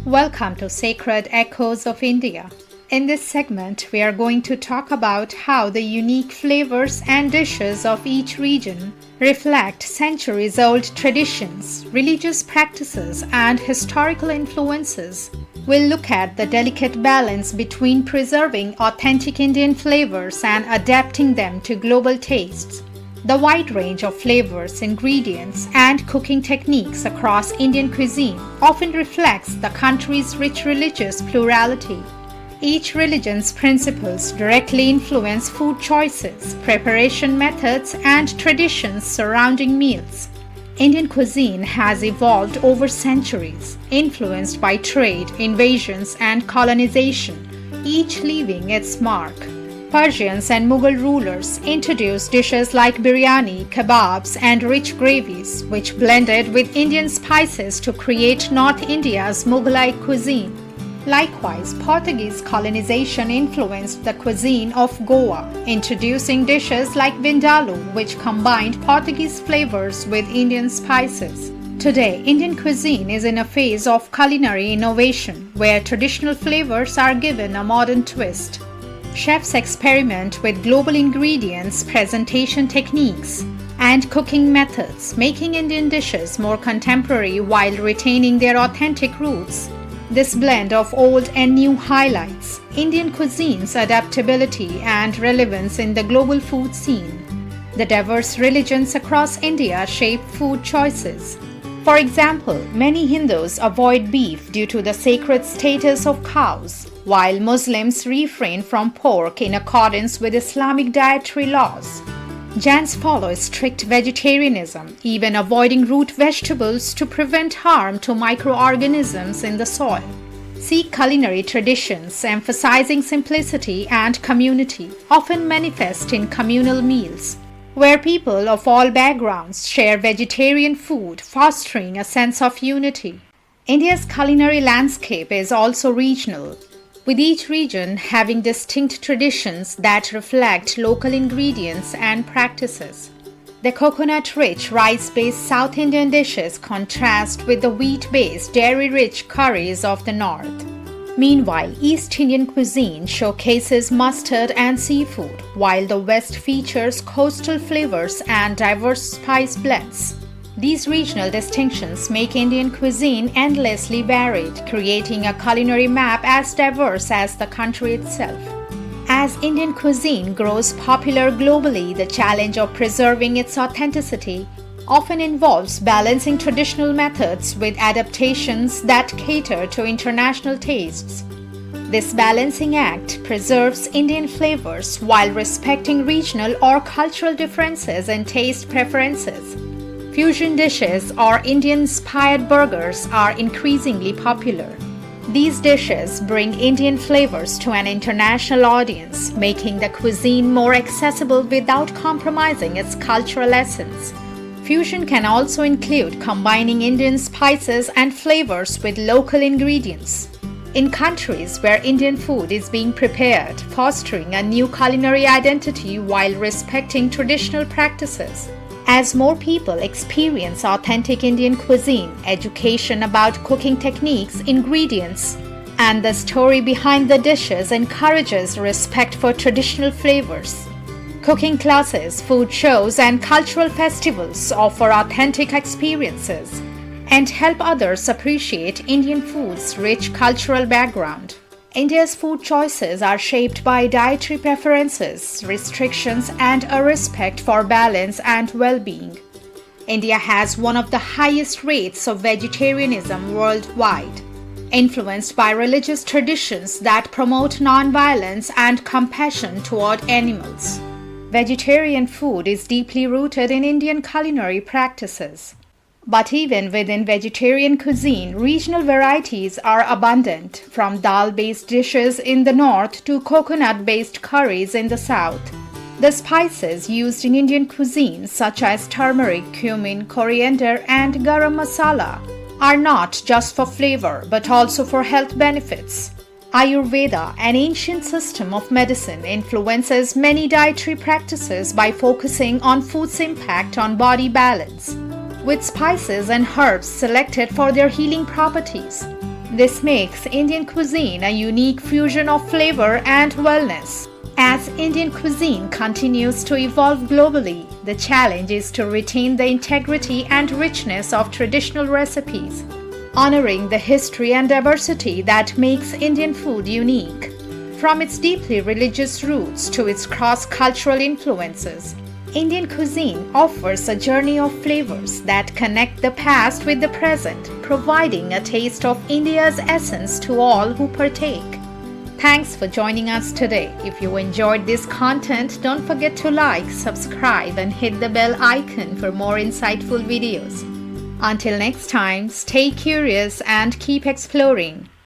Welcome to Sacred Echoes of India. In this segment, we are going to talk about how the unique flavors and dishes of each region reflect centuries-old traditions, religious practices, and historical influences. We'll look at the delicate balance between preserving authentic Indian flavors and adapting them to global tastes. The wide range of flavors, ingredients, and cooking techniques across Indian cuisine often reflects the country's rich religious plurality. Each religion's principles directly influence food choices, preparation methods, and traditions surrounding meals. Indian cuisine has evolved over centuries, influenced by trade, invasions, and colonization, each leaving its mark. Persians and Mughal rulers introduced dishes like biryani, kebabs, and rich gravies, which blended with Indian spices to create North India's Mughalite cuisine. Likewise, Portuguese colonization influenced the cuisine of Goa, introducing dishes like vindaloo, which combined Portuguese flavors with Indian spices. Today, Indian cuisine is in a phase of culinary innovation, where traditional flavors are given a modern twist. Chefs experiment with global ingredients, presentation techniques, and cooking methods, making Indian dishes more contemporary while retaining their authentic roots. This blend of old and new highlights Indian cuisine's adaptability and relevance in the global food scene. The diverse religions across India shape food choices. For example, many Hindus avoid beef due to the sacred status of cows, while Muslims refrain from pork in accordance with Islamic dietary laws. Jains follow strict vegetarianism, even avoiding root vegetables to prevent harm to microorganisms in the soil. Sikh culinary traditions, emphasizing simplicity and community, often manifest in communal meals, where people of all backgrounds share vegetarian food, fostering a sense of unity. India's culinary landscape is also regional, with each region having distinct traditions that reflect local ingredients and practices. The coconut-rich, rice-based South Indian dishes contrast with the wheat-based, dairy-rich curries of the north. Meanwhile, East Indian cuisine showcases mustard and seafood, while the West features coastal flavors and diverse spice blends. These regional distinctions make Indian cuisine endlessly varied, creating a culinary map as diverse as the country itself. As Indian cuisine grows popular globally, the challenge of preserving its authenticity often involves balancing traditional methods with adaptations that cater to international tastes. This balancing act preserves Indian flavors while respecting regional or cultural differences in taste preferences. Fusion dishes or Indian-inspired burgers are increasingly popular. These dishes bring Indian flavors to an international audience, making the cuisine more accessible without compromising its cultural essence. Fusion can also include combining Indian spices and flavors with local ingredients. In countries where Indian food is being prepared, fostering a new culinary identity while respecting traditional practices. As more people experience authentic Indian cuisine, education about cooking techniques, ingredients, and the story behind the dishes encourages respect for traditional flavors. Cooking classes, food shows, and cultural festivals offer authentic experiences and help others appreciate Indian food's rich cultural background. India's food choices are shaped by dietary preferences, restrictions, and a respect for balance and well-being. India has one of the highest rates of vegetarianism worldwide, influenced by religious traditions that promote non-violence and compassion toward animals. Vegetarian food is deeply rooted in Indian culinary practices. But even within vegetarian cuisine, regional varieties are abundant, from dal-based dishes in the north to coconut-based curries in the south. The spices used in Indian cuisine, such as turmeric, cumin, coriander, and garam masala, are not just for flavor but also for health benefits. Ayurveda, an ancient system of medicine, influences many dietary practices by focusing on food's impact on body balance, with spices and herbs selected for their healing properties. This makes Indian cuisine a unique fusion of flavor and wellness. As Indian cuisine continues to evolve globally, the challenge is to retain the integrity and richness of traditional recipes, honoring the history and diversity that makes Indian food unique. From its deeply religious roots to its cross-cultural influences, Indian cuisine offers a journey of flavors that connect the past with the present, providing a taste of India's essence to all who partake. Thanks for joining us today. If you enjoyed this content, don't forget to like, subscribe, and hit the bell icon for more insightful videos. Until next time, stay curious and keep exploring.